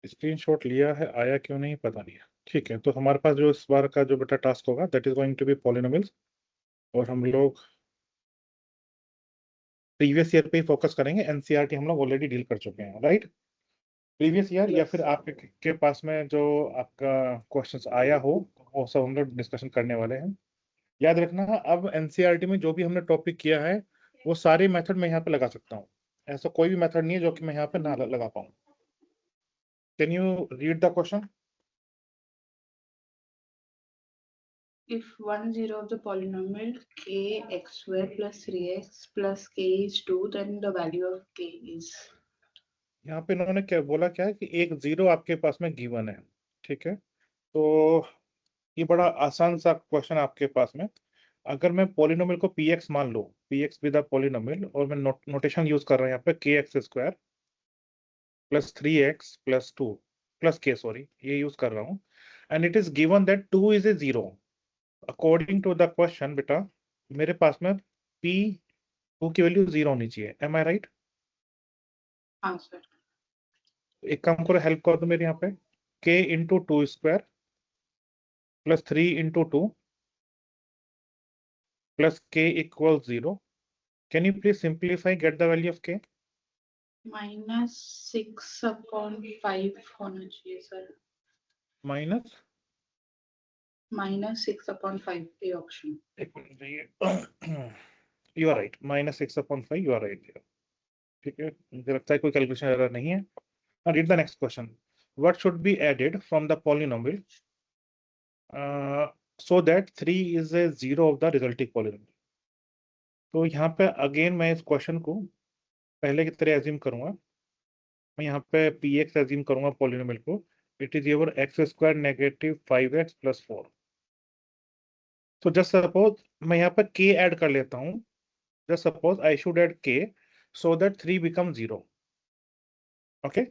Screenshot लिया है, आया क्यों नहीं पता नहीं है। ठीक है, तो हमारे पास जो इस बार का जो बेटा टास्क होगा that is going to be polynomials, और हम लोग प्रीवियस ईयर पे ही फोकस करेंगे। एनसीईआरटी हम लोग ऑलरेडी डील कर चुके हैं, राइट। प्रीवियस ईयर या फिर आपके के पास में जो आपका क्वेश्चंस आया हो वो सब हम लोग डिस्कशन करने वाले हैं। याद रखना, अब एनसीईआरटी में जो भी हमने टॉपिक किया है वो सारे मेथड मैं यहाँ पे लगा सकता हूँ। ऐसा कोई भी मेथड नहीं है जो कि मैं यहाँ पे ना लगा पाऊँ। Can you read the question? If 1 0 of the polynomial k x square plus 3x plus k is 2, then the value of k is। यहाँ पे इन्होंने क्या बोला, क्या है कि एक जीरो आपके पास में गिवन है। ठीक है, तो ये बड़ा आसान सा क्वेश्चन आपके पास में। अगर मैं पॉलिनोमियल को पी एक्स मान लो, पी एक्स विद पॉलिनोमियल, और मैं नोटेशन यूज कर रहा हूँ यहाँ पे k x square plus 3x plus 2 plus k, sorry ये यूज कर रहा हूँ, and it is given that 2 is a zero. According to the question बेटा मेरे पास में पी 2 की वैल्यू जीरो होनी चाहिए। M I right? हाँ सर। एक काम करो, हेल्प कर दो मेरे यहाँ पे। k into two square plus 3 into 2 plus k equal 0। Can you please simplify, get the value of k? -6/5 होना चाहिए सर। माइनस -6/5 ये ऑप्शन। You are right, -6/5, you are right. ठीक है, मुझे लगता है कोई कैलकुलेशन एरर नहीं है। Now read the next question. What should be added from the polynomial so that 3 is a zero of the resulting polynomial? तो यहाँ पे अगेन मैं इस क्वेश्चन को पहले की तरह एज्यूम करूंगा। मैं यहाँ पे पी एक्स एज्यूम करूंगा पॉलिनोमियल को। It is your x square negative 5x plus 4। तो जस्ट सपोज मैं यहाँ पे k ऐड कर लेता हूँ। Just suppose I should add k so that 3 become 0। Okay,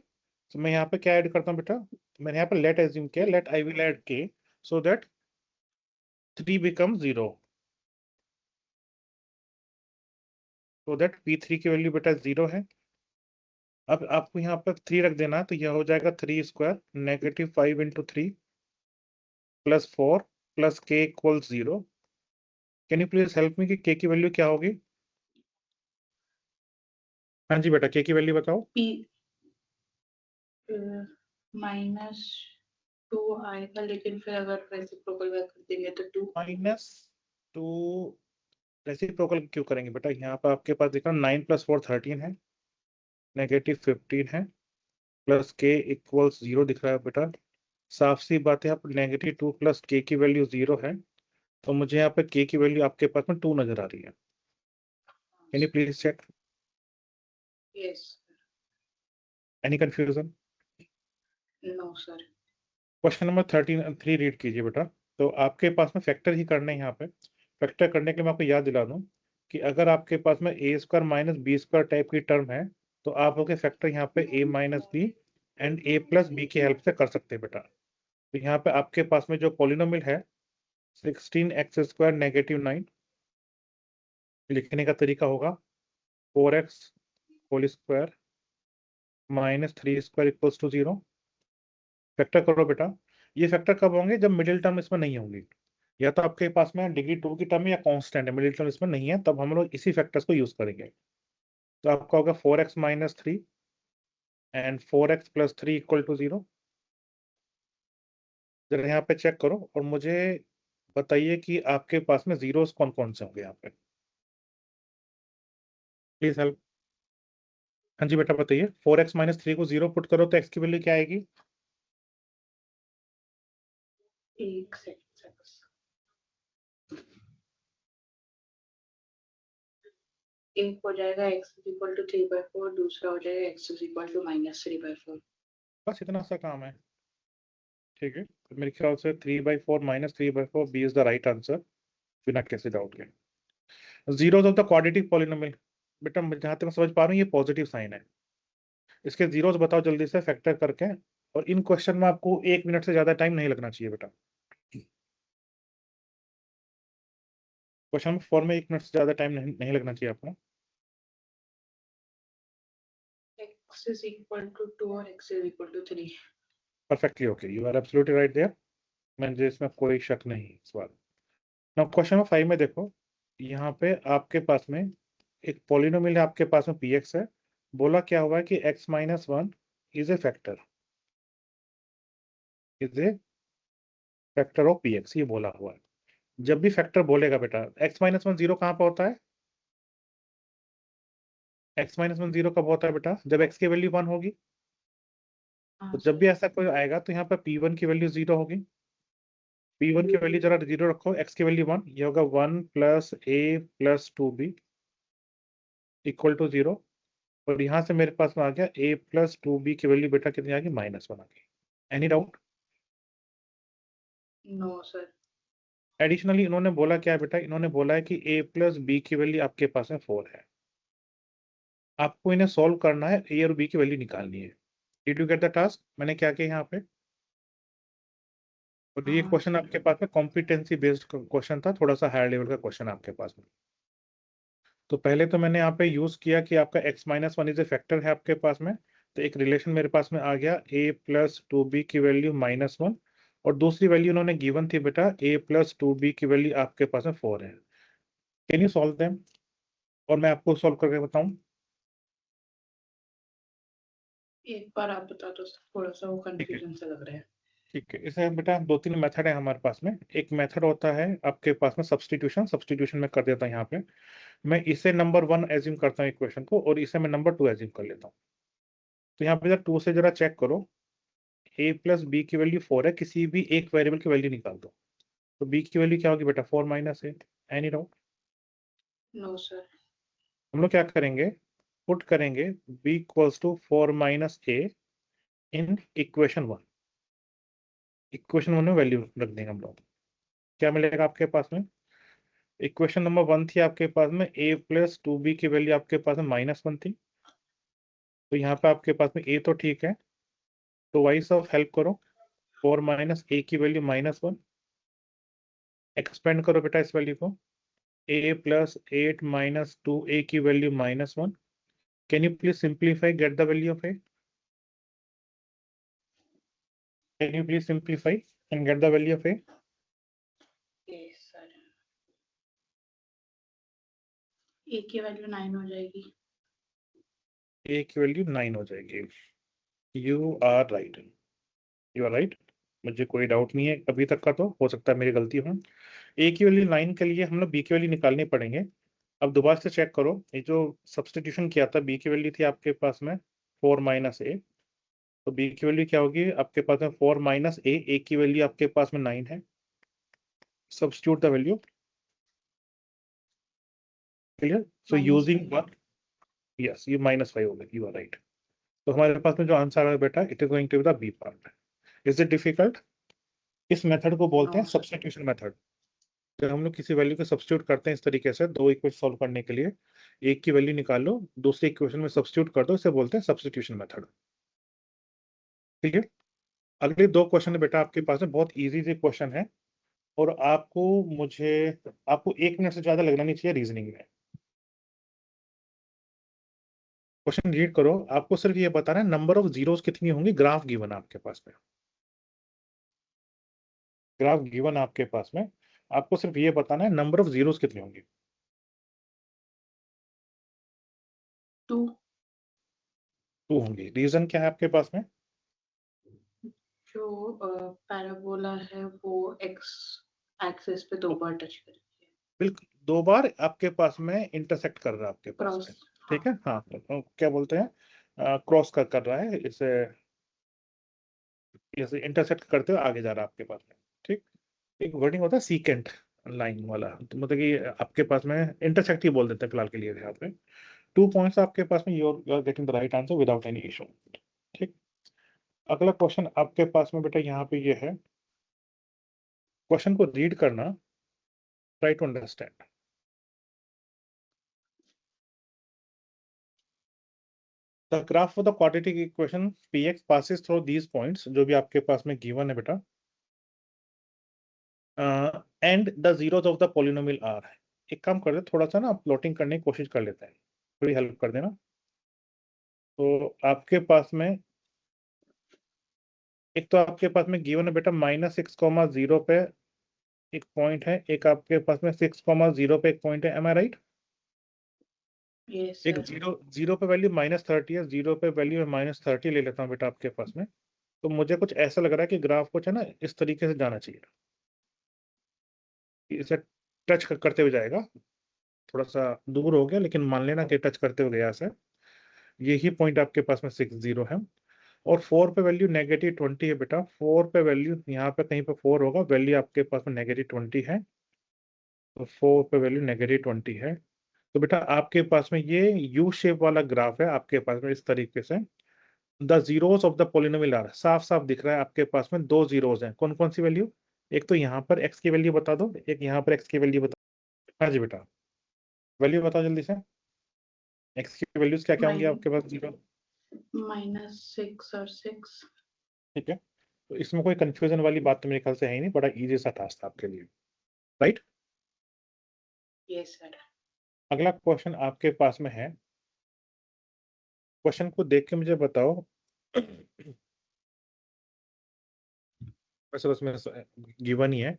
तो मैं यहाँ पे क्या ऐड करता हूँ बेटा? मैंने यहाँ पे लेट एज्यूम किया, let I will add k so that 3 becomes 0, so that p3 की वैल्यू बेटा 0 है। अब आपको यहाँ पर 3 रख देना, तो यह हो जाएगा 3 square negative 5 into 3 plus 4 plus k equal 0। Can you please help me कि k की वैल्यू क्या होगी? हाँ जी बेटा, k की वैल्यू बताओ। -2 आएगा, लेकिन फिर अगर रेसिप्रोकल कर देंगे तो 2। -2 रेसिप्रोकल क्यों करेंगे बेटा? यहाँ पर आपके पास देखा 9 + 4 13 है, नेगेटिव 15 है, प्लस k इक्वल 0 दिख रहा है बेटा। साफ सी बात है, आप -2 प्लस k की वैल्यू 0 है, तो मुझे यहाँ पे k की वैल्यू आपके पास में 2 नजर आ रही है। Can you please check? Yes. Any confusion? No sir. Question number 3 read कीजिए बेटा। तो आपके पास में फैक्टर ही करना है यहाँ पे। फैक्टर करने के लिए मैं आपको याद दिला दूं कि अगर आपके पास में a square minus b square type की टर्म है, तो आप लोग फैक्टर यहाँ पे a minus b and a plus b की हेल्प से कर सकते हैं बेटा। तो यहाँ पे आपके पास में जो पॉलिनोमियल है 16x स्क्वायर नेगेटिव 9, लिखने का तरीका होगा 4x whole square minus 3 square equals to 0। Factor करो बेटा। ये फैक्टर कब होंगे? जब मिडिल टर्म इसमें नहीं होंगी, या तो आपके पास में डिग्री 2 की टर्म या कांस्टेंट है, मिडिल टर्म इसमें नहीं है, तब हम लोग इसी फैक्टर्स को यूज करेंगे। तो आपका होगा 4x minus 3 and 4x plus 3 equal to 0। जरा यहाँ पे चेक करो और मुझे बताइए कि आपके पास में जीरोस कौन कौन से होंगे यहाँ पे। Please help. हाँ जी बेटा बताइए। 4x माइनस 3 को 0 पुट करो तो x की वैल्यू क्या आएगी? एक सेकंड। एक हो जाएगा x इक्वल टू 3/4, दूसरा हो जाएगा x इक्वल टू -3/4। बस इतना सा काम है। ठीक है, तो मेरे ख्याल से 3/4 minus 3/4 B is the right answer, बिना किसी डाउट के। Zeros of the quadratic polynomial बेटा, जहां तक मैं समझ पा रहा हूँ ये पॉजिटिव साइन है। इसके जीरोस बताओ जल्दी से फैक्टर करके, और इन क्वेश्चन में आपको 1 मिनट से ज्यादा टाइम नहीं लगना चाहिए बेटा। क्वेश्चन 4 में 1 मिनट से ज्यादा टाइम नहीं लगना चाहिए आपको। x इज इक्वल टू 2 और x is equal to 3। Perfectly okay, you are absolutely right there, मुझे इसमें कोई शक नहीं इस बात। नाउ क्वेश्चन नंबर 5 में देखो, यहाँ पे आपके पास में एक पॉलिनोमियल है, आपके पास में px है, बोला क्या हुआ है कि x minus 1 is a factor, is a factor of px, ये बोला हुआ है। जब भी फैक्टर बोलेगा बेटा, x माइनस 1 जीरो कहाँ पर होता है? x माइनस 1 जीरो कब होता है बेटा? जब x की वैल्यू 1 होगी। हाँ तो जब सर। भी ऐसा कोई आएगा तो यहाँ पर p1 की वैल्यू 0 होगी। p1 की वैल्यू जरा 0 रखो, x की वैल्यू 1, ये होगा 1 plus a plus 2b equal to 0। और यहाँ से मेरे पास में आ गया a प्लस 2b की वैल्यू बेटा कितनी आ गई? -1 आ गई। Any doubt? No sir. Additionally इन्होंने बोला क्या है बेटा? इन्होंने बोला है कि a प्लस b की वैल्यू आपके पास में 4 है। आपको इन्हें सॉल्व करना है, a और b की वैल्यू निकालनी है। Did you get the task? मैंने क्या किया यहाँ पे? और ये हाँ क्वेश्चन सर। आपके पास में कॉम्पिटेंसी बेस्ड क्वेश्चन था, थोड़ा सा हायर लेवल का क्वेश्चन आपके पास में। तो पहले तो मैंने यहाँ पे यूज किया कि आपका x minus 1 is a factor है आपके पास में, तो एक रिलेशन मेरे पास में आ गया a प्लस 2b की वैल्यू -1, और दूसरी वैल्यू उन्होंने गिवन थी बेटा a प्लस 2b की वैल्यू आपके पास में 4 है। Can you solve them? और मैं आपको सॉल्व करके बताऊं? एक बार आप बता दो सर, थोड़ा सा वो ठीक है, कंफ्यूजन सा लग रहा है। ठीक है। इसे बेटा 2-3 मेथड है हमारे पास में। एक मेथड होता है आपके पास में सब्स्टिट्यूशन, सब्स्टिट्यूशन में कर देता हूँ यहाँ पे। मैं इसे नंबर 1 एज्यूम करता हूँ इक्वेशन को, और इसे मैं नंबर 2 एज्यूम कर लेता हूँ। तो यहाँ पे जरा 2 से जरा चेक करो, a प्लस बी की वैल्यू 4 है, किसी भी एक वेरिएबल की वैल्यू निकाल दो। तो b की वैल्यू क्या होगी बेटा? 4 minus a. Any doubt? No sir. हम लोग क्या करेंगे? पुट करेंगे b equals to 4 minus a in equation 1। Equation 1 में वैल्यू रख देंगे हम लोग। क्या मिलेगा आपके पास में? इक्वेशन नंबर 1 थी आपके पास में a प्लस 2b की वैल्यू आपके पास में -1 थी। तो यहाँ पे आपके पास में a तो ठीक है, तो वाइस ऑफ हेल्प करो, 4 माइनस ए की वैल्यू -1, एक्सपेंड करो बेटा इस वैल्यू को, a प्लस 8 माइनस 2a की value -1। Can you please simplify, get the value of a? Can you please simplify and get the value of a? Yes sir. A की value 9 हो जाएगी। a की value 9 हो जाएगी। You are right, you are right, मुझे कोई doubt नहीं है अभी तक का, तो हो सकता है मेरी गलती हो। a की वैल्यू 9 के लिए हम लोग b की वैल्यू निकालनी पड़ेंगे। अब दोबारा से चेक करो, ये जो सब्स्टिट्यूशन किया था, b की वैल्यू थी आपके पास में 4 माइनस ए, तो b की वैल्यू क्या होगी आपके पास में? 4 माइनस ए की वैल्यू आपके पास में 9 है। Substitute the value, clear? So using -5। One, yes, ये -5 हो गया, यू आर राइट। तो हमारे पास में जो आंसर है बेटा, it is going to be the B part. Is it difficult? इस मेथड को बोलते नो हैं सर। Substitution method. जब हम लोग किसी वैल्यू को सब्स्टिट्यूट करते हैं इस तरीके से, दो इक्वेशन सॉल्व करने के लिए, एक की वैल्यू निकाल लो, दूसरे इक्वेशन में सब्स्टिट्यूट कर दो, इसे बोलते हैं सब्स्टिट्यूशन मेथड। ठीक है। अगले 2 क्वेश्चन बेटा आपके पास में बहुत इजी से क्वेश्चन है, और आपको 1 मिनट से ज्यादा लगना नहीं चाहिए रीजनिंग में। क्वेश्चन रीड करो, आपको सिर्फ ये बताना है नंबर ऑफ जीरोस कितनी होंगी। ग्राफ गिवन है आपके पास में, ग्राफ गिवन आपके पास में, आपको सिर्फ ये बताना है नंबर ऑफ जीरोस कितनी होंगी। 2। 2 होंगी। रीजन क्या है आपके पास में? जो पैराबोला है वो एक्स एक्सिस पे 2 बार टच करेगी। बिल्कुल, 2 बार आपके पास में इंटरसेक्ट कर रहा है आपके पास क्रॉस। में। हाँ। ठीक है, हाँ, तो क्या बोलते हैं, क्रॉस कर रहा है इसे, जैसे इंटरसेक्ट करते हुए आगे जा रहा है आपके पास में। ठीक। एक वर्डिंग होता है सीकेंट लाइन वाला, तो मतलब कि आपके पास में इंटरसेक्ट ही बोल देते हैं फिलहाल के लिए यहाँ पे। 2 पॉइंट्स आपके पास में, you are getting the right answer without any issue. ठीक। अगला क्वेश्चन आपके पास में बेटा यहाँ पे ये है, क्वेश्चन को रीड करना, try to understand. The graph of the quadratic equation px passes through these points, जो भी आपके पास में गिवन है बेटा, and the zeros of the polynomial are. एक काम करते हैं, थोड़ा सा ना प्लॉटिंग करने की कोशिश कर लेते हैं, थोड़ी हेल्प कर देना। तो आपके पास में एक तो आपके पास में गिवन है बेटा -6,0 पे एक पॉइंट है, एक आपके पास में 6,0 पे एक पॉइंट है, एम आई राइट? Yes, एक sir. जीरो पे वैल्यू -30 है, 0 पे वैल्यू है -30 ले लेता हूँ बेटा आपके पास में। तो मुझे कुछ ऐसा लग रहा है कि ग्राफ कुछ है ना इस तरीके से जाना चाहिए, कि इसे टच करते हुए जाएगा। थोड़ा सा दूर हो गया, लेकिन मान लेना कि टच करते हुए गया से। यही पॉइंट आपके पास में 60 है, और 4 पे वैल्यू -20 है बेटा। 4 पे वैल्यू यहाँ पे कहीं पे 4 होगा, वैल्यू आपके पास में -20 है, तो 4 पे वैल्यू -20 है। तो बेटा आपके पास में ये यू शेप वाला ग्राफ है आपके पास में इस तरीके से। The zeros of the polynomial are, साफ साफ दिख रहा है आपके पास में दो जीरोस हैं। कौन कौन सी वैल्यू? एक तो यहाँ पर x की वैल्यू बता दो, एक यहाँ पर x की वैल्यू बता। हाँ जी बेटा, वैल्यू बताओ जल्दी से। x की वैल्यूज क्या क्या होंगी आपके पास? जीरो। -6 और 6. ठीक है, तो इसमें कोई कंफ्यूजन वाली बात तो मेरे ख्याल से है ही नहीं, बड़ा इजी सा टास्क था आपके लिए, राइट? Yes, sir. अगला क्वेश्चन आपके पास में है, क्वेश्चन को देख के मुझे बताओ। वैसे उसमें गिवन ही है,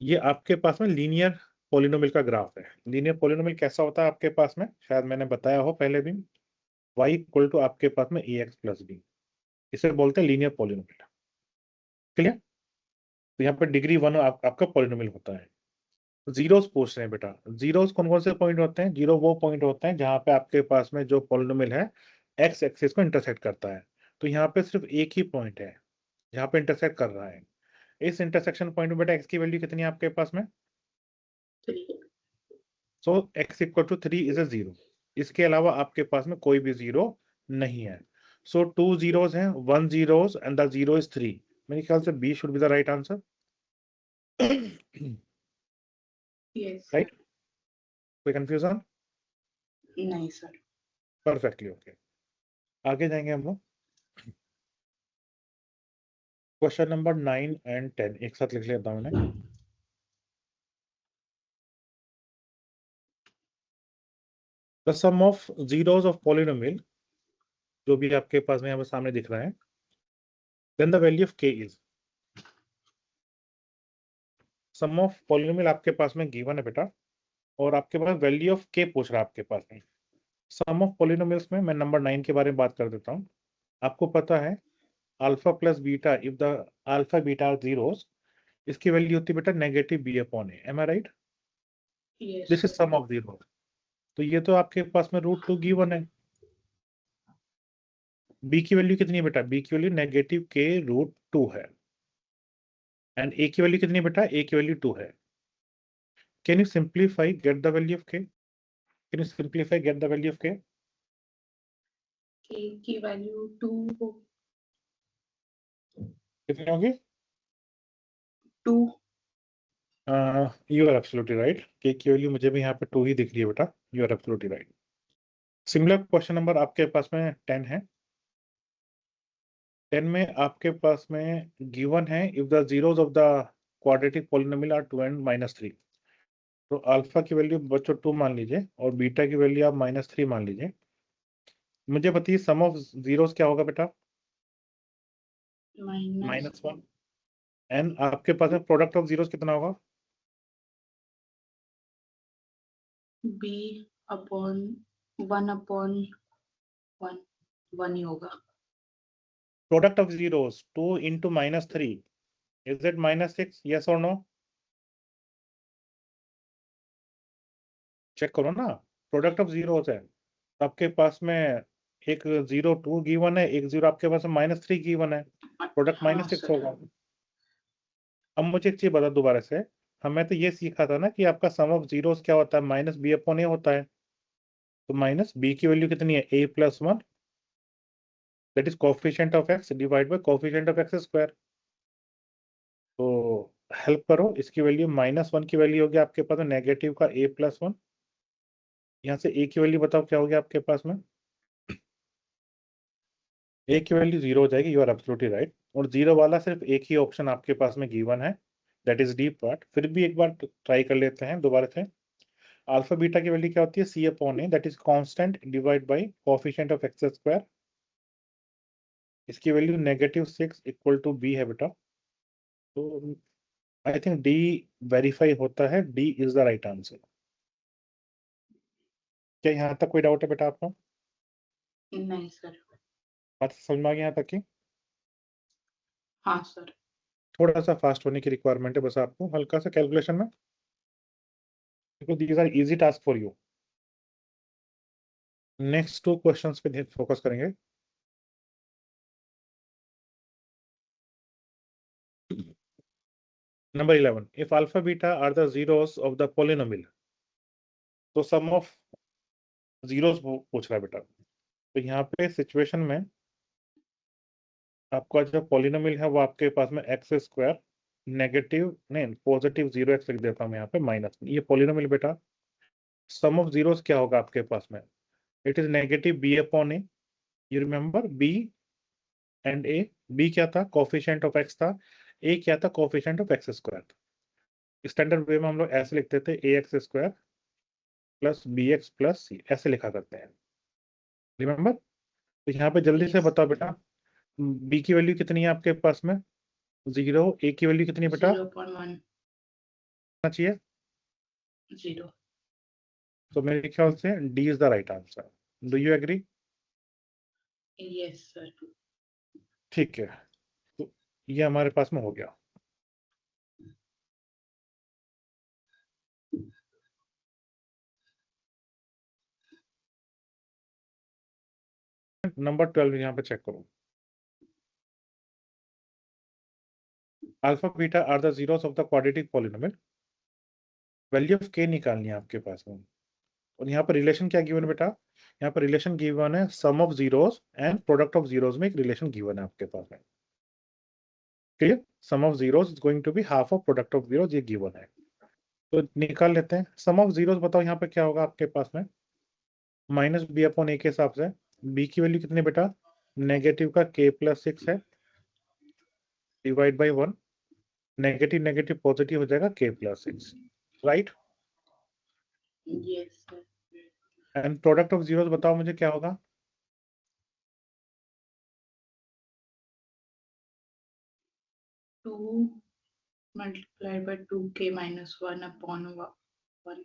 ये आपके पास में लीनियर पोलिनोमियल का ग्राफ है। लीनियर पोलिनोमियल कैसा होता है आपके पास में, शायद मैंने बताया हो पहले भी। y इक्वल टू आपके पास में ax प्लस b, इसे बोलते हैं लीनियर पोलिनोमियल। क्लियर? तो यहाँ पर डिग्री 1 आपका पोलिनोमियल होता है। जीरोस पूछ रहे हैं बेटा, जीरोस कौन कौन से पॉइंट होते हैं? जीरो वो पॉइंट होते हैं जहां पे आपके पास में जो पोलिनोमियल है एक्स एक्सिस को इंटरसेक्ट करता है। तो यहाँ पे सिर्फ एक ही पॉइंट है जहाँ पे इंटरसेक्ट कर रहा है। इस इंटरसेक्शन पॉइंट में बेटा एक्स की वैल्यू कितनी है आपके पास में? 3. So x equal to 3 is a zero. इसके अलावा आपके पास में कोई भी जीरो नहीं है। सो 2 जीरोस हैं, 1 zeros and the zero is 3। मेरे ख्याल से B should be the right answer. Yes, sir. Right? कोई कंफ्यूजन? नहीं, sir. Perfectly okay. आगे जाएंगे हम लोग। क्वेश्चन नंबर 9 एंड 10 एक साथ लिख लेता हूं मैं। The sum of zeros of polynomial, जो भी आपके पास में यहाँ पर सामने दिख रहा है, then the value of k is. Sum of polynomial आपके पास में गिवन है बेटा, और आपके पास वैल्यू ऑफ k पूछ रहा है आपके पास में। सम ऑफ पॉलिनोमियल्स में मैं नंबर 9 के बारे में बात कर देता हूँ। आपको पता है alpha plus beta, if the alpha beta are zeros, इसकी वैल्यू होती है बेटा negative b upon a। Am I right? Yes, this is sir. Sum of zero. तो ये तो आपके पास में √2 गिवन है। b की वैल्यू कितनी है बेटा? b की वैल्यू नेगेटिव k√2 है। एंड a की वैल्यू कितनी है बेटा? a की वैल्यू 2 है। Can you simplify get the value of k? Can you simplify get the value of k? K की वैल्यू 2 हो. कितनी होगी? 2. You are absolutely right, k की वैल्यू मुझे भी यहाँ पे 2 ही दिख रही है बेटा। You are absolutely right. Similar question number आपके पास में 10 है। 10 में आपके पास में गिवन है, if the zeros of the quadratic polynomial are 2 and -3। तो अल्फा की वैल्यू बच्चों 2 मान लीजिए, और बीटा की वैल्यू आप -3 मान लीजिए। मुझे बताइए सम ऑफ जीरोस क्या होगा बेटा? -1। एंड आपके पास में प्रोडक्ट ऑफ जीरोस कितना होगा? B upon 1 upon 1. 1 ही होगा. Product of zeros 2 into -3, is it -6? Yes और नो? चेक करो ना। प्रोडक्ट ऑफ जीरोस है, आपके पास में एक 0 2 गिवन है, एक 0 आपके पास में -3 गिवन है। प्रोडक्ट हाँ, -6 sir. होगा। अब मुझे एक चीज बता दोबारा से, हमें तो ये सीखा था ना कि आपका सम ऑफ जीरोस क्या होता है? -b अपॉन a होता है। तो -b की वैल्यू कितनी है? a plus 1, that is coefficient of x divide by coefficient of x square. तो हेल्प करो, इसकी वैल्यू -1 की वैल्यू होगी आपके पास में नेगेटिव का a प्लस 1। यहाँ से a की वैल्यू बताओ क्या होगी आपके पास में? a की वैल्यू 0 हो जाएगी। You are absolutely right. और जीरो वाला सिर्फ एक ही ऑप्शन आपके पास में गिवन है, दैट इज डी पार्ट। फिर भी एक बार ट्राई कर लेते हैं दोबारा से। अल्फा बीटा की वैल्यू क्या होती है? c upon a, that is constant divide by coefficient of x square. इसकी वैल्यू -6 इक्वल टू बी है बेटा। तो आई थिंक डी वेरीफाई होता है, D is the right answer. क्या यहाँ तक कोई डाउट है बेटा आपको? नहीं सर। बात समझ में आ गई यहाँ तक की? हाँ सर। थोड़ा सा फास्ट होने की रिक्वायरमेंट है बस आपको, हल्का सा कैलकुलेशन में, because these are easy task for you. Next 2 questions पे फोकस करेंगे। Number 11, if alpha beta are the zeros of the polynomial, तो सम ऑफ जीरोस पूछ रहा है बेटा। तो यहाँ पे सिचुएशन में आपका जो पॉलिनोमियल है वो आपके पास में एक्स स्क्वायर नेगेटिव नहीं पॉजिटिव 0x लिख देता हूँ यहाँ पे माइनस, ये पॉलिनोमियल बेटा। सम ऑफ जीरोस क्या होगा आपके पास में? It is negative b upon a. You remember b and a. B क्या था? कोफिशिएंट ऑफ एक्स था। ए क्या था? Coefficient of x square. Standard way में हम लोग ऐसे लिखते थे a x square plus b x plus c, ऐसे लिखा करते हैं, रिमेंबर? तो यहाँ पे जल्दी से Yes. बताओ बेटा, बी की वैल्यू कितनी है आपके पास में? 0। ए की वैल्यू कितनी है बेटा? 0.1 चाहिए। 0. तो मेरे ख्याल से D is the right answer. Do you agree? Yes sir. ठीक है, तो ये हमारे पास में हो गया। नंबर 12 यहाँ पे चेक करो। Alpha beta are the zeros of the quadratic polynomial. Value of k निकालनी है आपके पास में, और यहाँ पर रिलेशन क्या गिवन है बेटा? यहाँ पर रिलेशन गिवन है sum of zeros and product of zeros में एक रिलेशन गिवन है आपके पास में। Clear? Sum of zeros is going to be half of product of zeros, ये गिवन है। तो निकाल लेते हैं सम ऑफ जीरोस। बताओ यहाँ पे क्या होगा आपके पास में? माइनस बी अपॉन ए के हिसाब से बी की वैल्यू कितनी बेटा? नेगेटिव का k+6 है divide by 1। Negative negative positive हो जाएगा k+6, right? Yes sir. And product of zeros बताओ मुझे क्या होगा? 2 multiplied by 2k minus 1 upon 1.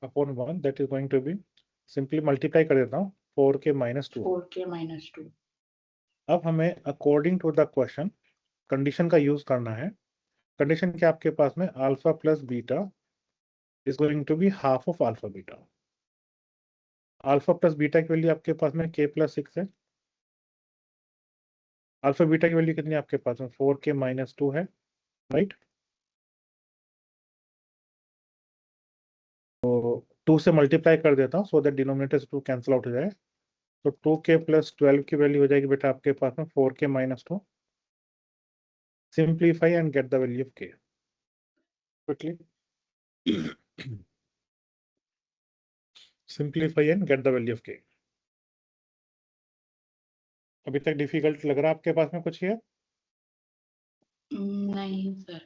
Upon 1, that is going to be, simply multiply कर देता हूँ, 4k-2। 4k minus 2. अब हमें according to the question condition का यूज करना है। कंडीशन क्या आपके पास में? Alpha plus beta is going to be half of alpha beta. Alpha plus beta की वैल्यू आपके पास में k+6 है। अल्फा बीटा की वैल्यू कितनी है आपके पास में? 4k-2 है, राइट? तो 2 से मल्टीप्लाई कर देता हूँ सो दैट डिनोमिनेटर से 2 कैंसिल आउट हो जाए। तो 2k+12 की वैल्यू हो जाएगी बेटा आपके पास में 4k-2। Simplify and get the value of k quickly. Simplify and get the value of k। अभी तक डिफिकल्ट लग रहा है आपके पास में कुछ है? नहीं सर।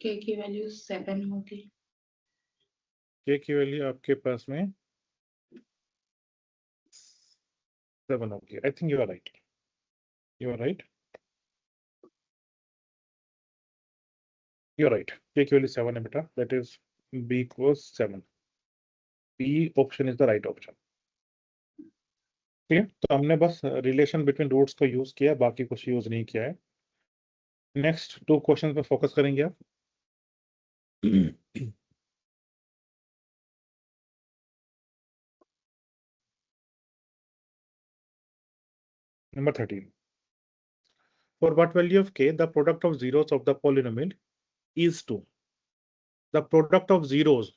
k की वैल्यू 7 होगी। k की वैल्यू आपके पास में 7 होगी। I think you are right, you are right, you are right. k की वैल्यू 7 है बेटा, that is b equals 7। b option is the right option. ठीक है, तो हमने बस रिलेशन बिटवीन रूट्स को यूज किया है, बाकी कुछ यूज नहीं किया है। नेक्स्ट 2 क्वेश्चन पे फोकस करेंगे आप। Number 13. For what value of k the product of zeros of the polynomial is 2? The product of zeros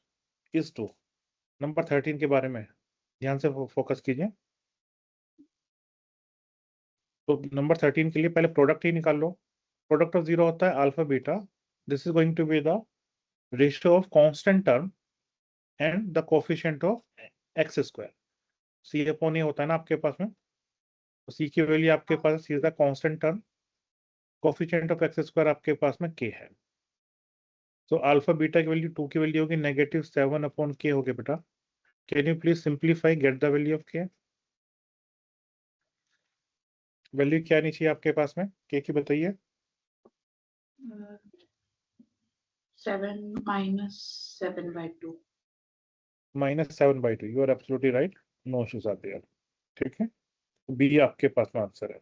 is 2. Number 13 के बारे में ध्यान से फोकस कीजिए। तो नंबर 13 के लिए पहले प्रोडक्ट ही निकाल लो। प्रोडक्ट ऑफ जीरो होता है alpha beta. This is going to be the ratio of constant term and the coefficient of x square. C upon a होता है ना आपके पास में, तो सी की वैल्यू आपके पास C is the constant term, coefficient of x square आपके पास में के है। तो अल्फा बीटा की वैल्यू 2 की वैल्यू होगी -7 अपॉन के हो गया बेटा। Can you please simplify get the value of के? वैल्यू क्या आनी चाहिए आपके पास में के की, बताइए। 7 minus 7/2. -7/2, you are absolutely right, no issues are there. ठीक है, बी आपके पास में आंसर है।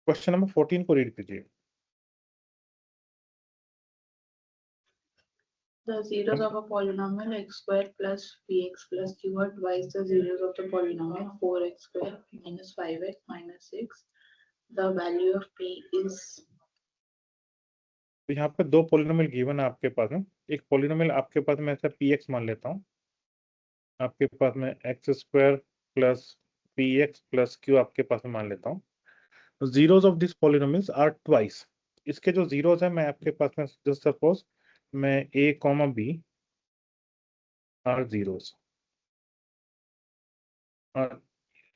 क्वेश्चन नंबर 14 को रीड कीजिए। The zeros of a polynomial x square plus px plus q are twice the zeros of the polynomial 4x square minus 5x minus 6. The value of p is. तो यहाँ पे दो polynomial given है आपके पास में। एक पॉलिनोमियल आपके पास में ऐसा पी एक्स मान लेता हूँ, आपके पास में x square plus p x plus q आपके पास में मान लेता हूँ। Zeros of this polynomials are twice. इसके जो जीरोस है मैं आपके पास में जस्ट सपोज मैं ए कॉमा बी आर जीरोस।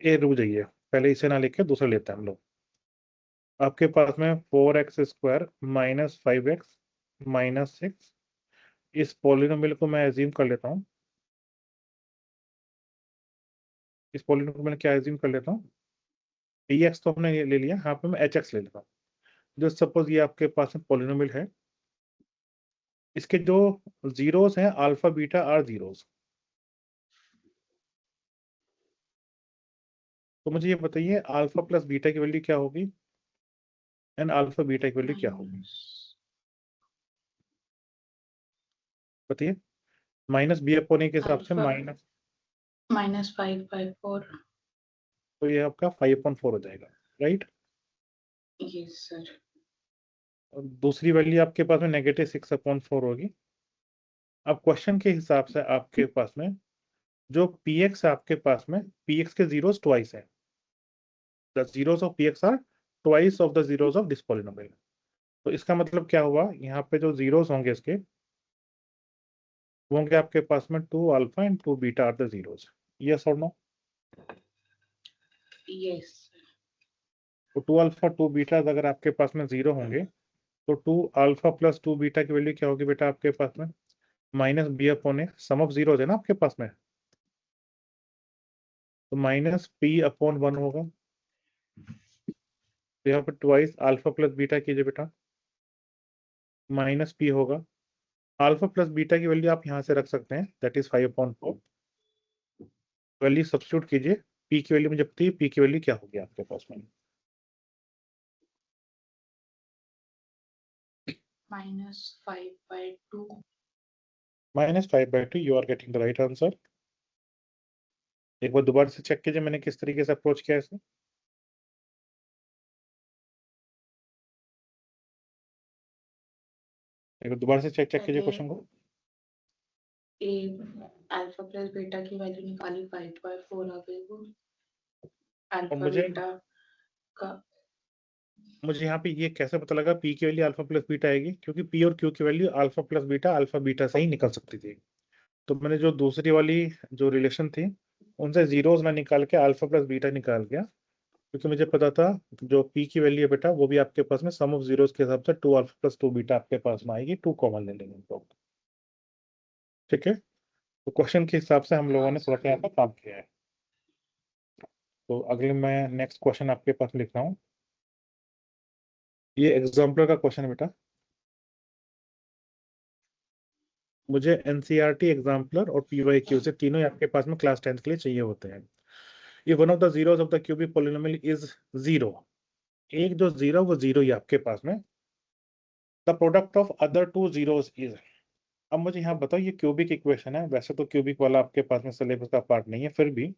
ए रुक जाइए, पहले इसे ना लेके दूसरा लेते हैं हम लोग। आपके पास में 4x square minus 5x minus 6, इस पॉलिनोमियल को मैं एज्यूम कर लेता हूँ। इस पॉलिनोमियल को मैं क्या एज्यूम कर लेता हूँ, पी एक्स तो हमने ले लिया, यहाँ पे मैं एच एक्स ले लेता हूँ। जो सपोज ये आपके पास में पॉलिनोमियल है, इसके जो जीरोस हैं अल्फा बीटा आर जीरोस। तो मुझे ये बताइए अल्फा प्लस बीटा की वैल्यू क्या होगी एंड अल्फा बीटा की वैल्यू क्या होगी, बताइए। माइनस बी अपॉन ए के हिसाब से Alpha minus 5/4. तो ये आपका 5/4 हो जाएगा, राइट। Yes, sir. और दूसरी वैल्यू आपके पास में -6/4 होगी। अब क्वेश्चन के हिसाब से आपके पास में जो पी एक्स है आपके पास में, पी एक्स के जीरोस ट्वाइस है। The zeros of p x are twice of the zeros of this polynomial. तो इसका मतलब क्या हुआ, यहाँ पे जो जीरोस होंगे इसके वो होंगे आपके पास में 2 alpha and 2 beta are the zeros. Yes और नो? Yes. तो 2 अल्फा 2 बीटा अगर आपके पास में जीरो होंगे तो 2 अल्फा प्लस 2 बीटा की वैल्यू क्या होगी बेटा आपके पास में, minus b upon a, sum of zeros है ना आपके पास में, तो माइनस पी अपॉन 1 होगा। तो यहाँ पर ट्वाइस अल्फा प्लस बीटा कीजिए बेटा, माइनस पी होगा। अल्फा प्लस बीटा की वैल्यू आप यहाँ से रख सकते हैं, दैट इज 5/4। वैल्यू सब्स्टिट्यूट कीजिए, पी की वैल्यू मुझे पता है, पी की वैल्यू क्या होगी आपके पास में, -5/2. -5/2। You are getting the right answer. एक बार दोबारा से चेक कीजिए मैंने किस तरीके से अप्रोच किया है इसे। एक बार दोबारा से चेक कीजिए पहले क्वेश्चन को। ए अल्फा प्लस बीटा की वैल्यू निकाली 5/4 आ गई वो और अल्फा मुझे बीटा का। मुझे यहाँ पे ये कैसे पता लगा पी की वैल्यू अल्फा प्लस बीटा आएगी, क्योंकि पी और क्यू की वैल्यू अल्फा बीटा से ही निकल सकती थी। तो मैंने जो दूसरी वाली जो रिलेशन थी उनसे जीरोस ना निकाल के अल्फा प्लस बीटा निकाल गया, क्योंकि मुझे पता था जो पी की वैल्यू है बेटा वो भी आपके पास में सम ऑफ जीरोस के हिसाब से 2 अल्फा प्लस 2 बीटा आपके पास में आएगी, 2 कॉमन ले लेंगे हम लोग। ठीक है, तो क्वेश्चन के हिसाब से हम लोगों हाँ ने थोड़ा सा यहाँ पर काम किया है। तो अगले मैं नेक्स्ट क्वेश्चन आपके पास लिख रहा हूँ। ये एग्जाम्पलर का क्वेश्चन है बेटा। मुझे एनसीईआरटी एग्जाम्पलर और पीवाईक्यू से तीनों ही आपके पास में क्लास 10th के लिए चाहिए होते हैं। ये one of the zeros of the cubic polynomial is zero. एक जो जीरो वो जीरो ही आपके पास में। The product of other two zeros is. अब मुझे यहाँ बताओ, ये क्यूबिक इक्वेशन है, वैसे तो क्यूबिक वाला आपके पास में सिलेबस का पार्ट नहीं है, फिर भी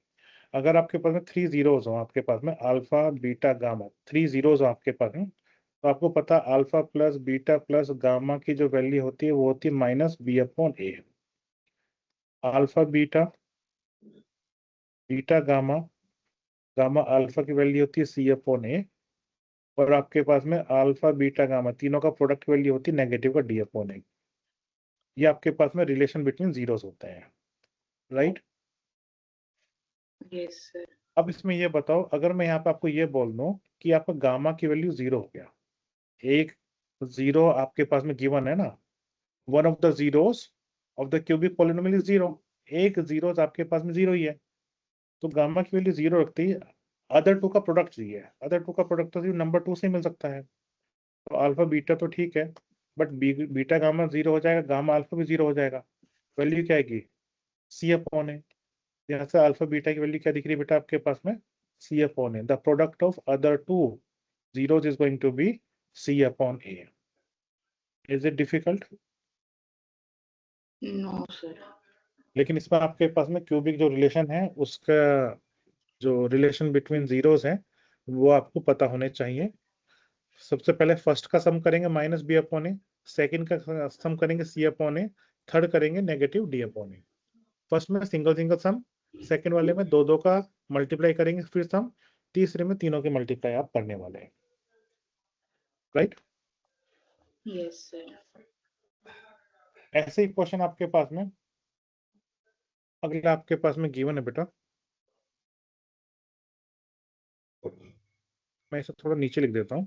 अगर आपके पास में 3 जीरोस हो, आपके पास में अल्फा बीटा गामा 3 जीरोस हो आपके पास में, तो आपको पता alpha plus beta plus gamma की जो वैल्यू होती है वो होती है minus b upon a. Alpha beta beta gamma, gamma alpha की वैल्यू होती है सी अपॉन ए, और आपके पास में अल्फा बीटा गामा तीनों का प्रोडक्ट वैल्यू होती है नेगेटिव का डी अपॉन ए। ये आपके पास में रिलेशन बिटवीन जीरोस होते हैं, राइट। Yes sir. अब इसमें ये बताओ, अगर मैं यहाँ पे आपको ये बोल दूं कि आपका गामा की वैल्यू जीरो हो गया, एक जीरो आपके पास में गिवन है ना, one of the zeros of the cubic polynomial is zero, एक जीरो आपके पास में जीरो ही है, तो गामा की वैल्यू जीरो रखते ही अदर टू का प्रोडक्ट चाहिए। अदर टू का प्रोडक्ट तो नंबर 2 से मिल सकता है। तो अल्फा बीटा तो ठीक है, बट बीटा गामा 0 हो जाएगा, गामा अल्फा भी 0 हो जाएगा। वैल्यू क्या आएगी? सी अपॉन ए। यहाँ से अल्फा बीटा की वैल्यू क्या दिख रही है बेटा आपके पास में? C upon a. The product of other two zeros is going to be c upon a. Is it difficult? No, sir. लेकिन इसमें आपके पास में क्यूबिक जो रिलेशन है उसका जो रिलेशन बिटवीन जीरोस है वो आपको पता होने चाहिए। सबसे पहले फर्स्ट का सम करेंगे माइनस बी अपॉन ए, सेकेंड का सम करेंगे सी अपॉन ए, थर्ड करेंगे नेगेटिव डी अपॉन ए। फर्स्ट में सिंगल सिंगल सम, सेकेंड वाले में दो दो का मल्टीप्लाई करेंगे फिर सम, तीसरे में तीनों के मल्टीप्लाई आप करने वाले हैं। राइट? Yes, sir. ऐसे ही क्वेश्चन आपके पास में अगला आपके पास में गिवन है बेटा। मैं इसे थोड़ा नीचे लिख देता हूं।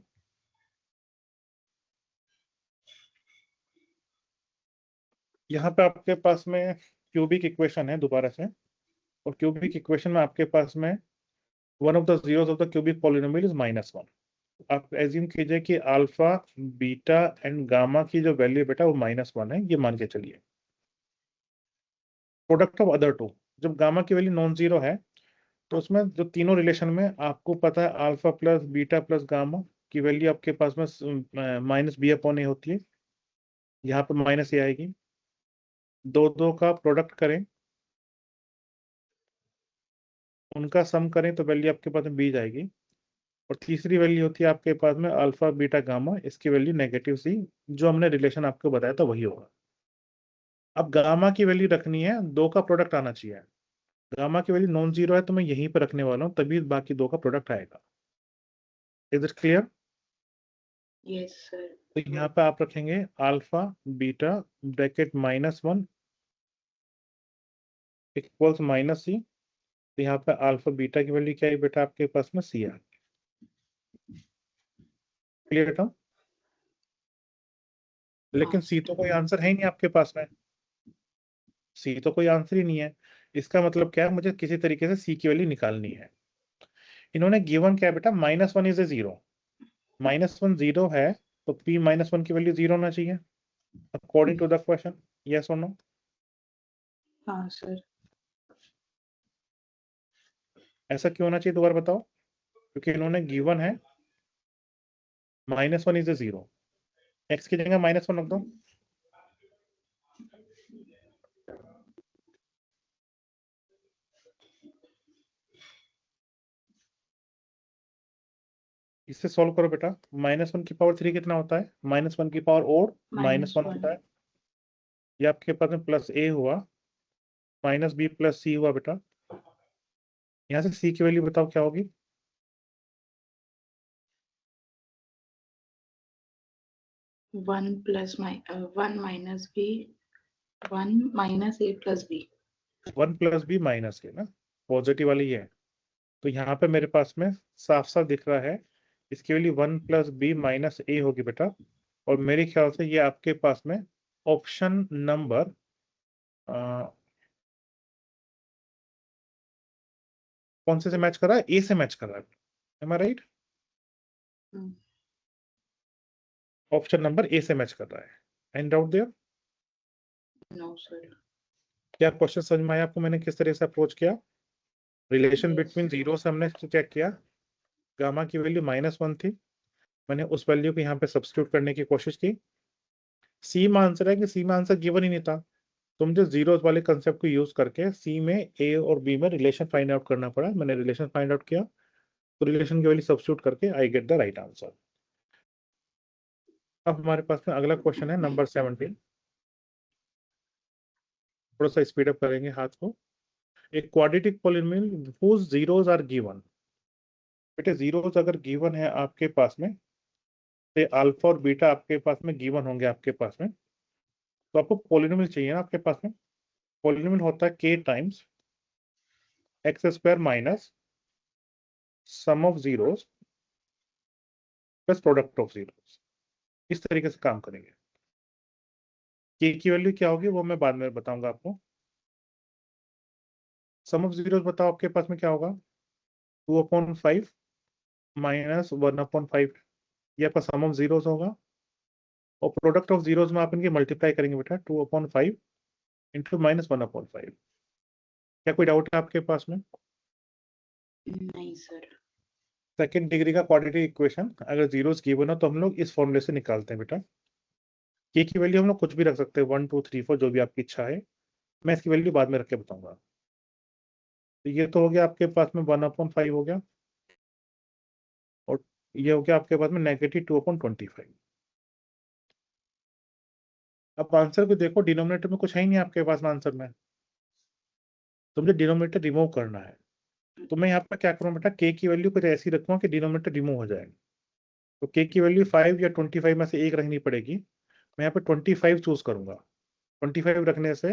यहाँ पे आपके पास में क्यूबिक इक्वेशन है दोबारा से, और क्यूबिक इक्वेशन में आपके पास में one of the zeros of the cubic polynomial is -1। आप एज्यूम कीजिए कि अल्फा बीटा एंड गामा की जो वैल्यू बेटा वो -1 है, ये मान के चलिए। प्रोडक्ट ऑफ अदर टू, जब गामा की वैल्यू नॉन जीरो है तो उसमें जो तीनों रिलेशन में आपको पता है alpha plus beta plus gamma की वैल्यू आपके पास में माइनस बी अपॉन ए होती है। यहाँ पे माइनस ए आएगी। दो दो का प्रोडक्ट करें, उनका सम करें तो वैल्यू आपके पास में बी जाएगी। और तीसरी वैल्यू होती है आपके पास में अल्फा बीटा गामा, इसकी वैल्यू नेगेटिव सी, जो हमने रिलेशन आपको बताया था वही होगा। अब गामा की वैल्यू रखनी है, दो का प्रोडक्ट आना चाहिए। गामा की वैल्यू नॉन जीरो है तो मैं यहीं पर रखने वाला हूँ, तभी बाकी दो का प्रोडक्ट आएगा। Is it clear? Yes, sir. तो यहाँ पे आप रखेंगे alpha beta bracket -1 equals minus c. तो यहाँ पे अल्फा बीटा की वैल्यू क्या है बेटा आपके पास में? सी है। क्लियर था? लेकिन सी तो कोई आंसर है ही नहीं आपके पास में। सी तो कोई आंसर ही नहीं है। इसका मतलब क्या है? मुझे किसी तरीके से सी की वैल्यू निकालनी है। इन्होंने गिवन क्या है बेटा? -1 इज ए जीरो। -1 जीरो है तो p -1 की वैल्यू जीरो होना चाहिए according to the question. Yes और नो? हाँ, sir. ऐसा क्यों होना चाहिए दोबारा बताओ? क्योंकि इन्होंने गिवन है -1 इज ए जीरो। एक्स की जगह -1 रख दो। इससे सॉल्व करो बेटा। -1 की पावर 3 कितना होता है? -1 की पावर और -1 -1. होता है। ये आपके पास में प्लस ए हुआ, माइनस बी प्लस सी हुआ बेटा। यहाँ से सी की वैल्यू बताओ क्या होगी? 1 minus b, 1 minus a plus b. 1 + b - ए ना, पॉजिटिव वाली है। तो यहाँ पे मेरे पास में साफ साफ दिख रहा है इसकी वैल्यू 1 + b - ए होगी बेटा। और मेरे ख्याल से ये आपके पास में ऑप्शन नंबर कौन से मैच कर रहा है? ए से मैच कर रहा है। Am I right? Option number A से मैच कर रहा है। Any doubt there? No, sir. क्या क्वेश्चन समझ में आया आपको मैंने किस तरह से अप्रोच किया? Relation Yes. बिटवीन जीरो से हमने चेक किया, गामा की वैल्यू -1 थी, मैंने उस वैल्यू को यहाँ पे सब्स्टिट्यूट करने की कोशिश की। सी में आंसर है कि सी में आंसर गिवन ही नहीं था, तो मुझे जीरोस वाले कंसेप्ट को यूज करके सी में ए और बी में रिलेशन फाइंड आउट करना पड़ा। मैंने रिलेशन फाइंड आउट किया, तो रिलेशन की वैल्यू सब्स्टिट्यूट करके I get the right answer. अब हमारे पास में अगला क्वेश्चन है नंबर 17। थोड़ा सा स्पीड अप करेंगे हाथ को। एक quadratic polynomial whose zeros are given. बेटे जीरोस अगर गिवन है आपके पास में, तो अल्फा और बीटा आपके पास में गिवन होंगे आपके पास में, तो आपको पॉलिनोमियल चाहिए ना आपके पास में। पॉलिनोमियल होता है k times x² minus sum of zeros plus product of zeros. इस तरीके से काम करेंगे। k की वैल्यू क्या होगी वो मैं बाद में बताऊंगा आपको। सम ऑफ जीरोस बताओ आपके पास में क्या होगा? 2/5 माइनस 1/5, ये आपका सम ऑफ जीरोस होगा, और प्रोडक्ट ऑफ जीरोस में आप इनकी मल्टीप्लाई करेंगे बेटा 2/5 इंटू माइनस 1/5। क्या कोई डाउट है आपके पास में? नहीं सर। सेकंड डिग्री का क्वाड्रेटिक इक्वेशन अगर जीरोस गिवन हो तो हम लोग इस फॉर्मूले से निकालते हैं बेटा। के की वैल्यू हम लोग कुछ भी रख सकते हैं, 1 2 3 4 जो भी आपकी इच्छा है, मैं इसकी वैल्यू बाद में रख के बताऊंगा। तो ये तो हो गया आपके पास में 1/5 हो गया, और ये हो गया आपके पास में नेगेटिव 2/25। अब आंसर को देखो, डिनोमिनेटर में कुछ है ही नहीं आपके पास में आंसर में, तो मुझे डिनोमिनेटर रिमूव करना है। तो मैं यहाँ पर क्या करूँ बेटा, के की वैल्यू कुछ ऐसी रखूँगा कि डिनोमिनेटर रिमूव हो जाए। तो के की वैल्यू 5 या 25 में से एक रखनी पड़ेगी। मैं यहाँ पे 25 चूज करूंगा। 25 रखने से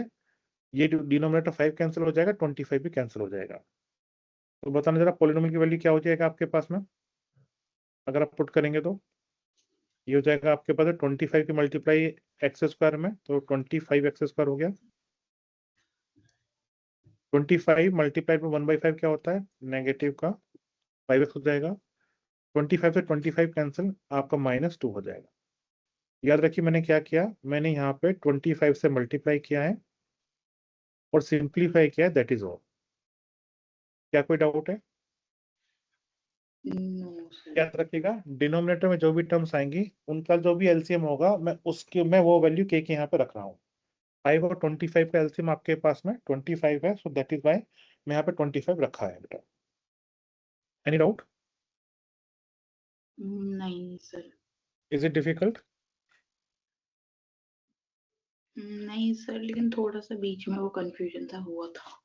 ये डिनोमिनेटर 5 कैंसिल हो जाएगा, 25 भी कैंसिल हो जाएगा। तो बताना जरा पॉलिनोमियल की वैल्यू क्या हो जाएगा आपके पास में, अगर आप पुट करेंगे तो ये हो जाएगा आपके पास 25 की मल्टीप्लाई एक्स स्क्वायर में, तो 25x² हो गया। 25 मल्टीप्लाई में 1/5 क्या होता है, नेगेटिव का 5x हो जाएगा। 25 से 25 कैंसिल, आपका -2 हो जाएगा। याद रखिए मैंने क्या किया, मैंने यहाँ पे 25 से मल्टीप्लाई किया है और सिंप्लीफाई किया है, दैट इज ऑल। क्या कोई डाउट है? No sir. याद रखिएगा डिनोमिनेटर में जो भी टर्म्स आएंगी उनका जो भी एलसीएम होगा, मैं वो वैल्यू के यहाँ पे रख रहा हूँ। 5 और 25 का एलसीएम आपके पास में 25 है, सो दैट इज वाई मैं यहाँ पे 25 रखा है बेटा। Any doubt? नहीं सर। Is it difficult? नहीं सर, लेकिन थोड़ा सा बीच में वो कंफ्यूजन था, हुआ था।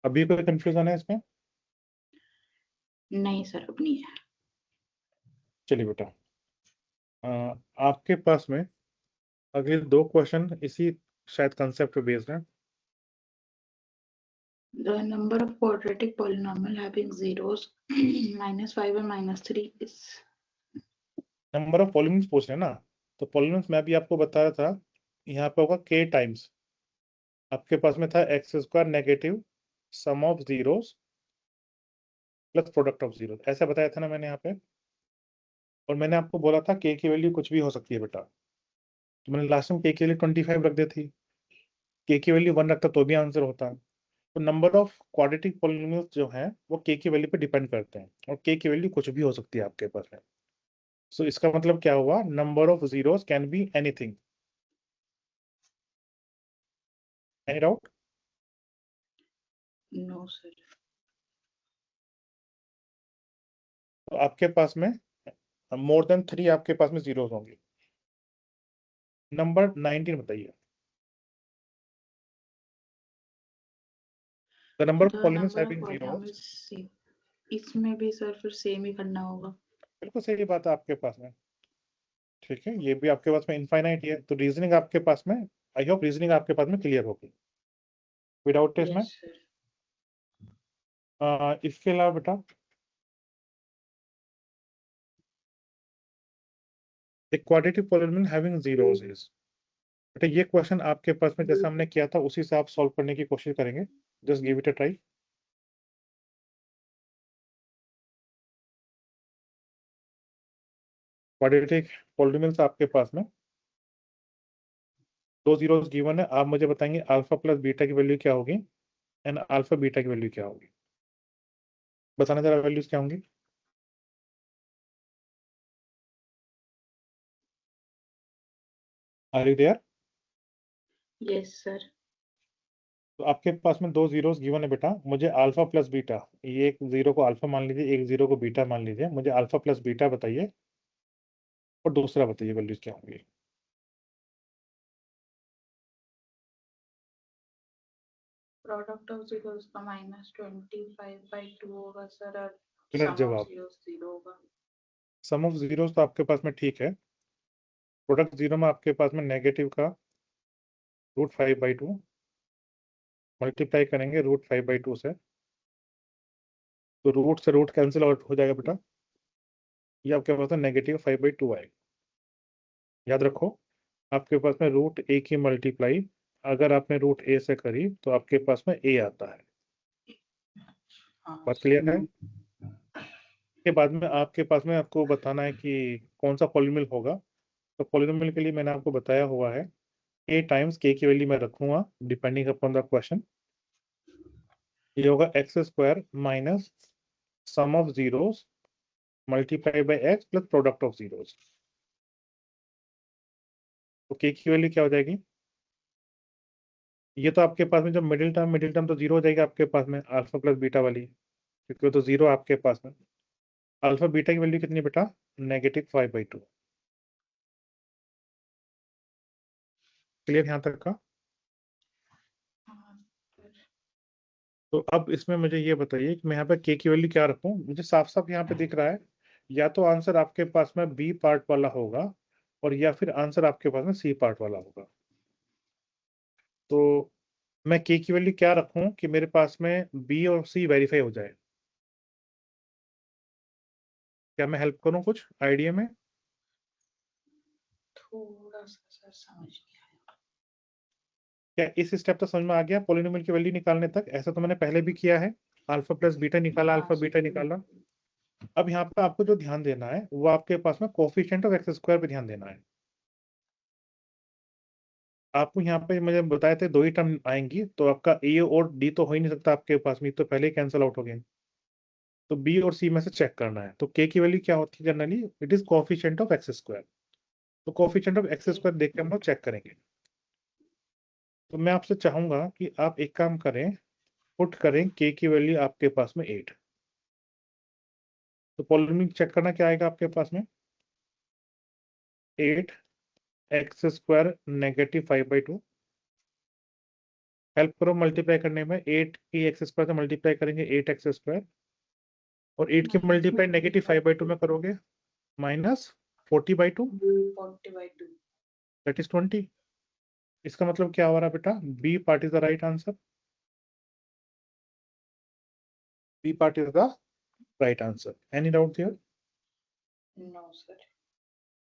अभी कोई कंफ्यूजन है इसमें? नहीं सर, अब नहीं है। चलिए बेटा, आपके पास में अगले 2 क्वेश्चन इसी शायद कंसेप्ट पे बेस्ड है। The number of quadratic polynomial having zeros -5 and -3 is number of polynomials पूछ रहे हैं ना, तो पॉलिनोमियल्स मैं भी आपको बता रहा था, यहाँ पे होगा k टाइम्स, आपके पास में था x² negative sum of zeros plus product of zero, ऐसा बताया था ना मैंने यहाँ पे। और मैंने आपको बोला था k की वैल्यू कुछ भी हो सकती है बेटा, तो मैंने लास्ट में k की वैल्यू 25 रख दी थी, k की वैल्यू 1 रखता तो भी आंसर होता। तो नंबर ऑफ क्वाड्रेटिक पॉलिनोमियल्स जो है वो k की वैल्यू पे डिपेंड करते हैं, और k की वैल्यू कुछ भी हो सकती है आपके पास में। सो इसका मतलब क्या हुआ, number of zeros can be anything. Any doubt? no sir. तो आपके पास में मोर देन 3 आपके पास में जीरोस होंगे। नंबर 19 बताइए, the number of The polynomials number of having zeros. polynomials इसमें भी सर फिर सेम ही करना होगा। बिल्कुल सही बात है आपके पास में, ठीक है, ये भी आपके पास में इनफाइनाइट है, तो रीजनिंग आपके पास में, आई होप रीजनिंग आपके पास में क्लियर होगी विदाउट टेस्ट में। Yes sir. इसके अलावा बेटा एक quadratic polynomial having zeros is, बेटा ये क्वेश्चन आपके पास में जैसा हमने किया था उसी से आप सॉल्व करने की कोशिश करेंगे, just give it a try. Quadratic polynomials आपके पास में 2 जीरोस गिवन है, आप मुझे बताएंगे अल्फा प्लस बीटा की वैल्यू क्या होगी एंड अल्फा बीटा की वैल्यू क्या होगी, बताना जरा वैल्यूज क्या होंगी। Are you there? Yes sir. तो आपके पास में 2 जीरोस गिवन है बेटा, मुझे अल्फा प्लस बीटा, ये एक जीरो को अल्फा मान लीजिए, एक जीरो को बीटा मान लीजिए, मुझे अल्फा प्लस बीटा बताइए और दूसरा बताइए वैल्यूज क्या होंगी। प्रोडक्ट ऑफ जीरोस का -25/2 होगा सर, और गलत सम ऑफ जवाब, जीरोस 0 होगा। सम ऑफ जीरोस तो आपके पास में ठीक है, प्रोडक्ट जीरो में आपके पास में नेगेटिव का √5/2 मल्टीप्लाई करेंगे √5/2 से, तो रूट से रूट कैंसिल आउट हो जाएगा बेटा, ये आपके पास में -5/2 आएगा। याद रखो आपके पास में √a की मल्टीप्लाई अगर आपने √a से करी तो आपके पास में a आता है, हाँ बात क्लियर है? के बाद में आपके पास में आपको बताना है कि कौन सा पॉलिनोमियल होगा। तो पॉलिनोमियल के लिए मैंने आपको बताया हुआ है a टाइम्स k की वैल्यू मैं रखूंगा डिपेंडिंग अपॉन द क्वेश्चन। ये होगा x square minus sum of zeros multiply by x plus product of zeros. तो k की वैल्यू क्या हो जाएगी? ये तो आपके पास में जब मिडिल टर्म तो जीरो हो जाएगा आपके पास में अल्फा प्लस बीटा वाली, क्योंकि वो तो जीरो आपके पास में। अल्फा बीटा की वैल्यू कितनी बेटा? -5/2। क्लियर यहाँ तक का? हाँ, तो अब इसमें मुझे ये बताइए कि मैं यहाँ पे k की वैल्यू क्या रखूं? मुझे साफ साफ यहाँ पे दिख रहा है, या तो आंसर आपके पास में b पार्ट वाला होगा और या फिर आंसर आपके पास में c पार्ट वाला होगा। तो मैं k की वैल्यू क्या रखूं कि मेरे पास में b और c वेरीफाई हो जाए? क्या मैं हेल्प करूं कुछ आइडिया में? थोड़ा सा सर समझ नहीं आया। क्या इस स्टेप तक समझ में आ गया पॉलिनोमियल की वैल्यू निकालने तक? ऐसा तो मैंने पहले भी किया है, अल्फा प्लस बीटा निकाला, हाँ अल्फा सर। बीटा निकाला। अब यहाँ पे आपको जो ध्यान देना है वो आपके पास में कोफिशिएंट ऑफ एक्स स्क्वायर पे ध्यान देना है। आपको यहाँ पे मुझे बताए थे दो ही टर्म आएंगी, तो आपका ए और डी तो हो ही नहीं सकता आपके पास में, तो पहले ही कैंसिल आउट हो गए। तो बी और सी में से चेक करना है। तो के की वैल्यू क्या होती है generally? It is coefficient of x square. तो कोफिशिएंट ऑफ एक्स स्क्वायर देख के हम लोग चेक करेंगे। तो मैं आपसे चाहूंगा कि आप एक काम करें, पुट करें के की वैल्यू आपके पास में 8। तो पॉलिनोमियल चेक करना क्या आएगा आपके पास में? 8 एक्स स्क्वायर -5/2। हेल्प करो मल्टीप्लाई करने में, 8 की एक्स स्क्वायर से मल्टीप्लाई करेंगे 8 एक्स स्क्वायर, और 8 की मल्टीप्लाई -5/2 में करोगे -40/2, 40/2। That is 20। इसका मतलब क्या हो रहा है बेटा? B part is the right answer. B part is the right answer. Any doubt here? No sir.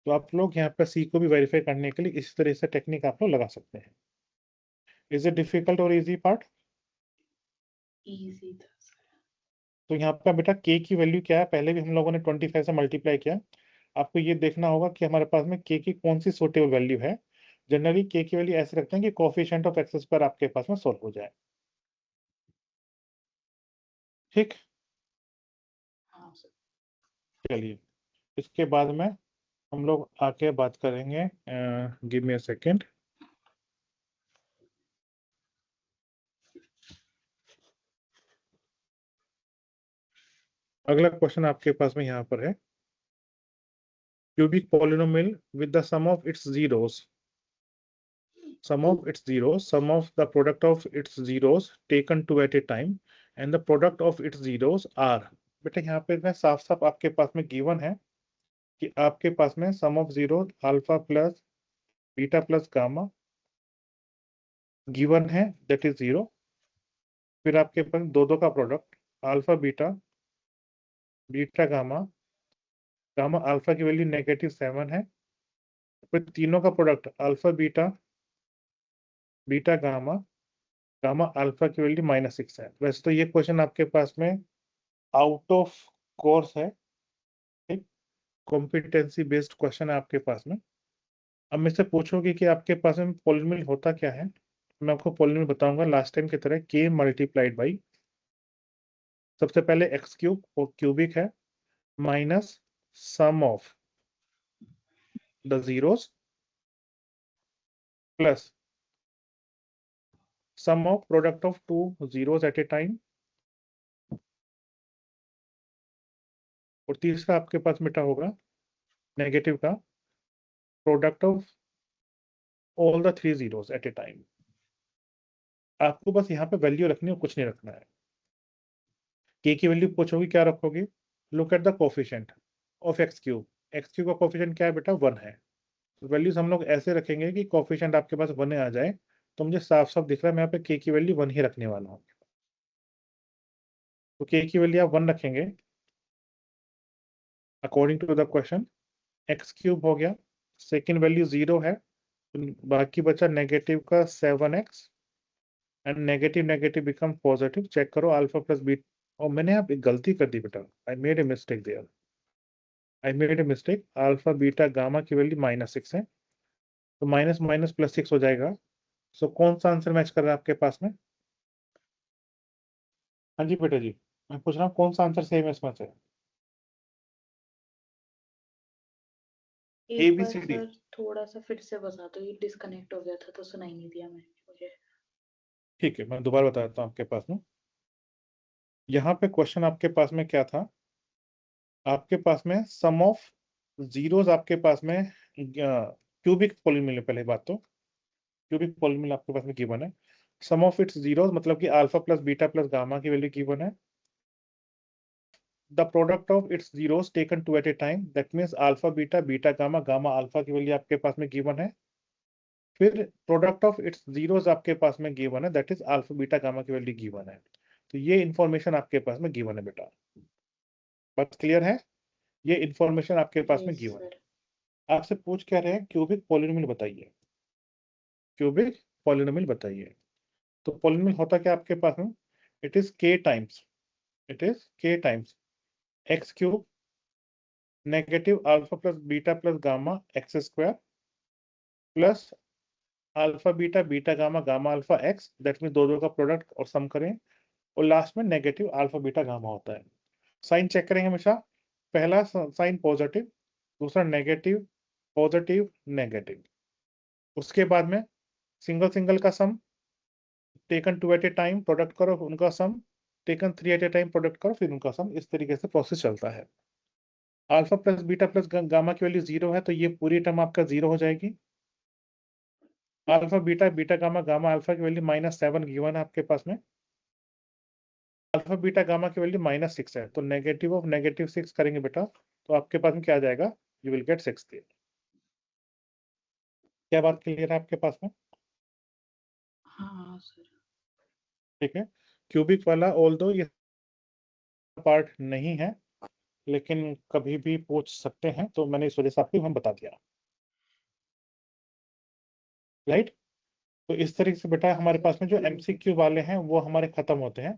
तो आप लोग यहाँ पे सी को भी वेरीफाई करने के लिए इस तरह से टेक्निक आप लोग लगा सकते हैं। इज इट डिफिकल्ट और इजी पार्ट? इजी था सर। तो यहाँ पे बेटा के की वैल्यू क्या है? पहले भी हम लोगों ने 25 से मल्टीप्लाई किया। आपको ये देखना होगा कि हमारे पास में के की कौन सी सूटेबल वैल्यू है। जनरली के की वैल्यू ऐसे रखते हैं कि कोफिशिएंट ऑफ एक्स स्क्वायर आपके पास में सॉल्व हो जाए। ठीक, हाँ सर। चलिए इसके बाद में हम लोग आके बात करेंगे। Give me a second. अगला क्वेश्चन आपके पास में यहाँ पर है, cubic polynomial with the sum of its zeros, sum of its zeros, sum of the product of its zeros taken two at a time and the product of its zeros are। बेटा यहाँ पे मैं साफ साफ आपके पास में given है कि आपके पास में sum of zero alpha plus beta plus gamma given है, दैट इज 0। फिर आपके पास दो दो का product alpha beta, beta gamma, gamma alpha की वैल्यू -7 है। फिर तीनों का product alpha beta, beta gamma, gamma alpha की वैल्यू -6 है। वैसे तो ये क्वेश्चन आपके पास में आउट ऑफ कोर्स है, ठीक, कॉम्पिटेंसी बेस्ड क्वेश्चन है आपके पास में। अब मुझसे पूछोगे कि आपके पास में पॉलिनोमियल होता क्या है, मैं आपको पॉलिनोमियल बताऊंगा लास्ट टाइम की तरह, k मल्टीप्लाइड बाई सबसे पहले एक्स क्यूब, वो क्यूबिक है, minus sum of the zeros plus sum of product of two zeros at a time, और तीसरा आपके पास बेटा होगा नेगेटिव का product of all the three zeros at a time. आपको बस यहाँ पे वैल्यू रखनी है, कुछ नहीं रखना है। के की वैल्यू पूछोगे क्या रखोगे? Look at the coefficient of x cube. X cube का कोफिशिएंट क्या है बेटा? 1 है। वैल्यूज हम लोग ऐसे रखेंगे कि कोफिशिएंट आपके पास 1 आ जाए। तो मुझे साफ साफ दिख रहा है मैं यहाँ पे के की वैल्यू 1 ही रखने वाला हूँ। तो के की वैल्यू आप 1 रखेंगे according to the question. X cube हो गया, सेकेंड वैल्यू 0 है, तो बाकी बचा नेगेटिव का 7x and negative negative become positive. Check करो अल्फा प्लस और मैंने यहाँ पे गलती कर दी बेटा, I made a mistake there, I made a mistake. Alpha beta gamma की वैल्यू -6 है, तो माइनस माइनस प्लस 6 हो जाएगा। सो कौन सा आंसर मैच कर रहा है आपके पास में? हाँ जी बेटा जी, मैं पूछ रहा हूँ कौन सा आंसर सही है इसमें से? ए एक बी बार सी डी। सर थोड़ा सा फिर से बता दो, ये डिस्कनेक्ट हो गया था तो सुनाई नहीं दिया मुझे। ठीक है, मैं दोबारा बताता हूँ आपके पास में। यहाँ पे क्वेश्चन आपके पास में क्या था? आपके पास में सम ऑफ जीरोस आपके पास में क्यूबिक पॉलिनोमियल, पहले बात तो क्यूबिक पॉलिनोमियल आपके पास में गिवन है। सम ऑफ इट्स जीरोस मतलब कि alpha plus beta plus gamma की वैल्यू गिवन है। The product of its zeros taken two at a time, that means alpha beta beta gamma gamma alpha की value आपके पास में given है। फिर प्रोडक्ट ऑफ इट्स जीरोस आपके पास में गिवन है, that is alpha beta gamma की वैल्यू गिवन है। तो ये इंफॉर्मेशन आपके पास में गिवन है बेटा, बात क्लियर है? ये इंफॉर्मेशन आपके पास में यस गिवन है। सर। आपसे पूछ क्या रहे हैं, क्यूबिक पॉलिनोमियल बताइए, क्यूबिक पॉलिनोमियल बताइए। तो पॉलिनोमियल होता क्या आपके पास में? इट इज के टाइम्स, इट इज के times x cube negative alpha plus beta plus gamma x square plus alpha beta beta gamma gamma alpha x, that mean दो का प्रोडक्ट और सम करें, और लास्ट में नेगेटिव अल्फा बीटा गामा होता है। साइन चेक करेंगे हमेशा, पहला साइन पॉजिटिव, दूसरा नेगेटिव, पॉजिटिव नेगेटिव। उसके बाद में सिंगल सिंगल का sum, taken two at a time product करो उनका sum, taken three at a time product करो फिर उनका सम। इस तरीके से प्रोसेस चलता है। Alpha plus beta plus gamma की वैल्यू 0 है, तो ये पूरी टर्म आपका 0 हो जाएगी। Alpha beta beta gamma gamma alpha की वैल्यू -7 गिवन है आपके पास में। अल्फा बीटा गामा की वैल्यू -6 है, तो नेगेटिव ऑफ -6 करेंगे बेटा, तो आपके पास में क्या आ जाएगा? You will get 6। क्या बात क्लियर है आपके पास में? हाँ सर। ठीक है। क्यूबिक वाला ऑल दो ये पार्ट नहीं है, लेकिन कभी भी पूछ सकते हैं, तो मैंने इस वजह से आपको हम बता दिया, राइट। तो इस तरीके से बेटा हमारे पास में जो एमसीक्यू वाले हैं वो हमारे खत्म होते हैं।